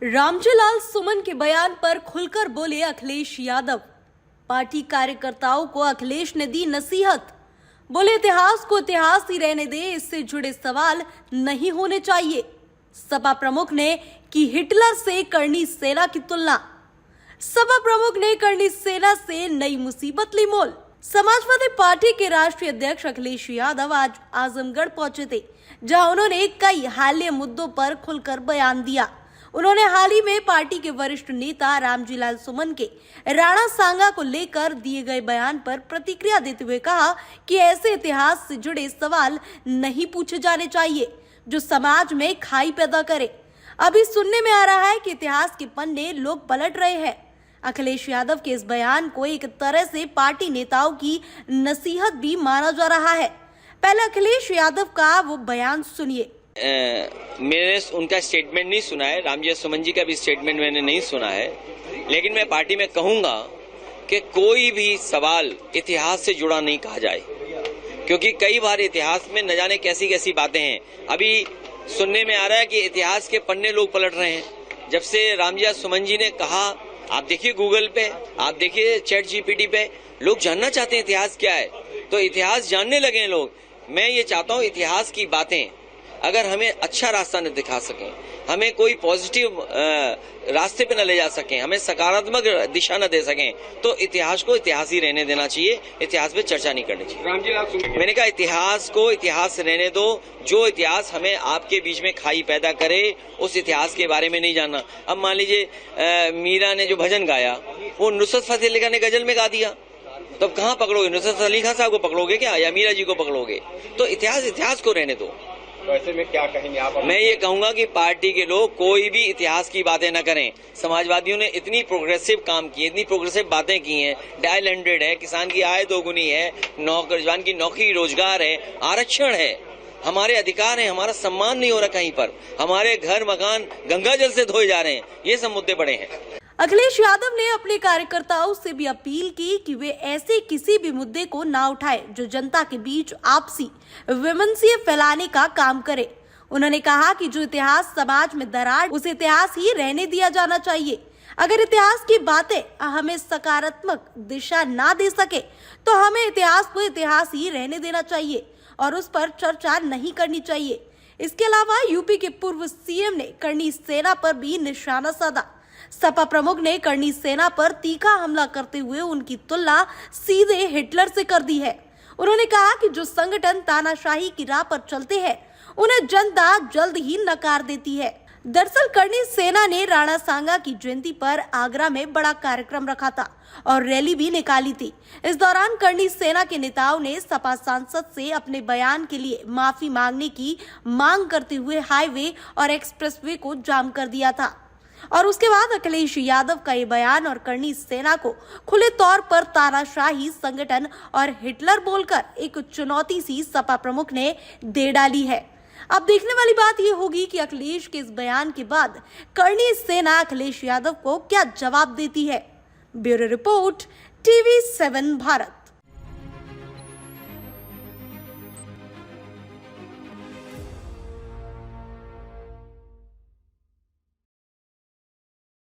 रामजीलाल सुमन के बयान पर खुलकर बोले अखिलेश यादव। पार्टी कार्यकर्ताओं को अखिलेश ने दी नसीहत। बोले इतिहास को इतिहास ही रहने दे, इससे जुड़े सवाल नहीं होने चाहिए। सपा प्रमुख ने की हिटलर से करनी सेना की तुलना। सपा प्रमुख ने करनी सेना से नई मुसीबत ली मोल। समाजवादी पार्टी के राष्ट्रीय अध्यक्ष अखिलेश यादव आज आजमगढ़ पहुंचे थे, जहां उन्होंने कई हालिया मुद्दों पर खुलकर बयान दिया। उन्होंने हाल ही में पार्टी के वरिष्ठ नेता रामजीलाल सुमन के राणा सांगा को लेकर दिए गए बयान पर प्रतिक्रिया देते हुए कहा कि ऐसे इतिहास से जुड़े सवाल नहीं पूछे जाने चाहिए जो समाज में खाई पैदा करे। अभी सुनने में आ रहा है कि इतिहास के पन्ने लोग पलट रहे हैं। अखिलेश यादव के इस बयान को एक तरह से पार्टी नेताओं की नसीहत भी माना जा रहा है। पहले अखिलेश यादव का वो बयान सुनिए। मैंने उनका स्टेटमेंट नहीं सुना है, रामजीलाल सुमन जी का भी स्टेटमेंट मैंने नहीं सुना है, लेकिन मैं पार्टी में कहूंगा कि कोई भी सवाल इतिहास से जुड़ा नहीं कहा जाए, क्योंकि कई बार इतिहास में न जाने कैसी कैसी बातें हैं। अभी सुनने में आ रहा है कि इतिहास के पन्ने लोग पलट रहे हैं। जब से रामजीलाल सुमन जी ने कहा, आप देखिए गूगल पे, आप देखिए चैट जीपीटी पे, लोग जानना चाहते हैं इतिहास क्या है, तो इतिहास जानने लगे हैं लोग। मैं ये चाहता हूँ इतिहास की बातें अगर हमें अच्छा रास्ता न दिखा सकें, हमें कोई पॉजिटिव रास्ते पे न ले जा सकें, हमें सकारात्मक दिशा न दे सकें, तो इतिहास को इतिहास ही रहने देना चाहिए, इतिहास पे चर्चा नहीं करनी चाहिए। मैंने कहा इतिहास को इतिहास रहने दो, जो इतिहास हमें आपके बीच में खाई पैदा करे उस इतिहास के बारे में नहीं जानना। अब मान लीजिए मीरा ने जो भजन गाया वो नुसरत फतेह अली खान ने गजल में गा दिया, तो कहाँ पकड़ोगे? नुसरत अली खान साहब को पकड़ोगे क्या, या मीरा जी को पकड़ोगे? तो इतिहास को रहने दो। तो ऐसे में क्या कहेंगे आप? मैं ये कहूंगा कि पार्टी के लोग कोई भी इतिहास की बातें न करें। समाजवादियों ने इतनी प्रोग्रेसिव काम किए, इतनी प्रोग्रेसिव बातें की हैं, डायल 100 है, किसान की आय दोगुनी है, नौजवान की नौकरी रोजगार है, आरक्षण है, हमारे अधिकार है, हमारा सम्मान नहीं हो रहा कहीं पर, हमारे घर मकान गंगा जल से धोए जा रहे हैं, ये सब मुद्दे बड़े हैं। अखिलेश यादव ने अपने कार्यकर्ताओं से भी अपील की कि वे ऐसे किसी भी मुद्दे को ना उठाए जो जनता के बीच आपसी विमंसीय फैलाने का काम करे। उन्होंने कहा कि जो इतिहास समाज में दरार, उसे इतिहास ही रहने दिया जाना चाहिए। अगर इतिहास की बातें हमें सकारात्मक दिशा ना दे सके तो हमें इतिहास को इतिहास ही रहने देना चाहिए और उस पर चर्चा नहीं करनी चाहिए। इसके अलावा यूपी के पूर्व सीएम ने करनी सेना पर भी निशाना साधा। सपा प्रमुख ने करनी सेना पर तीखा हमला करते हुए उनकी तुलना सीधे हिटलर से कर दी है। उन्होंने कहा कि जो संगठन तानाशाही की राह पर चलते हैं उन्हें जनता जल्द ही नकार देती है। दरअसल करनी सेना ने राणा सांगा की जयंती पर आगरा में बड़ा कार्यक्रम रखा था और रैली भी निकाली थी। इस दौरान करनी सेना के नेताओं ने सपा सांसद से अपने बयान के लिए माफी मांगने की मांग करते हुए हाईवे और एक्सप्रेसवे को जाम कर दिया था और उसके बाद अखिलेश यादव का ये बयान और करनी सेना को खुले तौर पर तानाशाही संगठन और हिटलर बोलकर एक चुनौती सी सपा प्रमुख ने दे डाली है। अब देखने वाली बात ये होगी कि अखिलेश के इस बयान के बाद करनी सेना अखिलेश यादव को क्या जवाब देती है। Bureau report, TV7 Bharat.